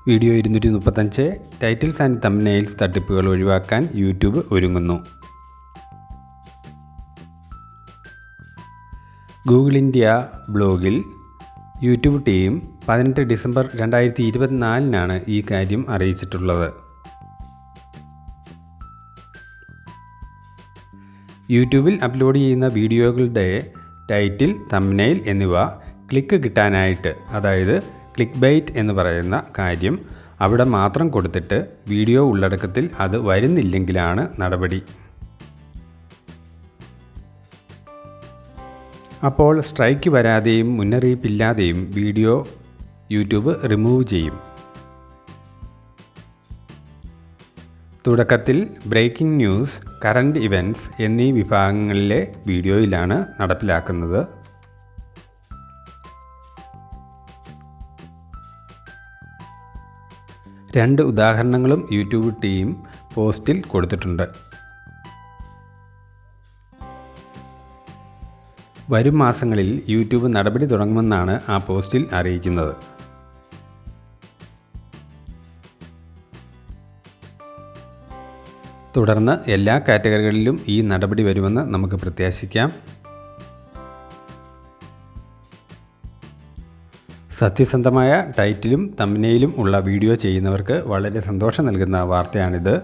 Video 235 titles and thumbnails തട്ടിപ്പുകൾ ഒഴിവാക്കാൻ YouTube ഒരുങ്ങുന്നു. ഗൂഗിൾ ഇന്ത്യ ബ്ലോഗിൽ യൂട്യൂബ് ടീം 18 ഡിസംബർ 2024 ഈ കാര്യം അറിയിച്ചിട്ടുള്ളത്. യൂട്യൂബിൽ അപ്ലോഡ് ചെയ്യുന്ന വീഡിയോകളുടെ ടൈറ്റിൽ, തംബ്നെയിൽ എന്നിവ ക്ലിക്ക് കിട്ടാനായിട്ട്, അതായത് ക്ലിക്ക് ബൈറ്റ് എന്ന് പറയുന്ന കാര്യം അവിടെ മാത്രം കൊടുത്തിട്ട് വീഡിയോ ഉള്ളടക്കത്തിൽ അത് വരുന്നില്ലെങ്കിലാണ് നടപടി. അപ്പോൾ സ്ട്രൈക്ക് വരാതെയും മുന്നറിയിപ്പില്ലാതെയും വീഡിയോ യൂട്യൂബ് റിമൂവ് ചെയ്യും. തുടക്കത്തിൽ ബ്രേക്കിംഗ് ന്യൂസ്, കറണ്ട് ഇവൻറ്റ്സ് എന്നീ വിഭാഗങ്ങളിലെ വീഡിയോയിലാണ് നടപ്പിലാക്കുന്നത്. രണ്ട് ഉദാഹരണങ്ങളും യൂട്യൂബ് ടീം പോസ്റ്റിൽ കൊടുത്തിട്ടുണ്ട്. വരും മാസങ്ങളിൽ യൂട്യൂബ് നടപടി തുടങ്ങുമെന്നാണ് ആ പോസ്റ്റിൽ അറിയിക്കുന്നത്. തുടർന്ന് എല്ലാ കാറ്റഗറികളിലും ഈ നടപടി വരുമെന്ന് നമുക്ക് പ്രത്യാശിക്കാം. സത്യസന്ധമായ ടൈറ്റിലും തംബ്നെയിലും ഉള്ള വീഡിയോ ചെയ്യുന്നവർക്ക് വളരെ സന്തോഷം നൽകുന്ന വാർത്തയാണിത്.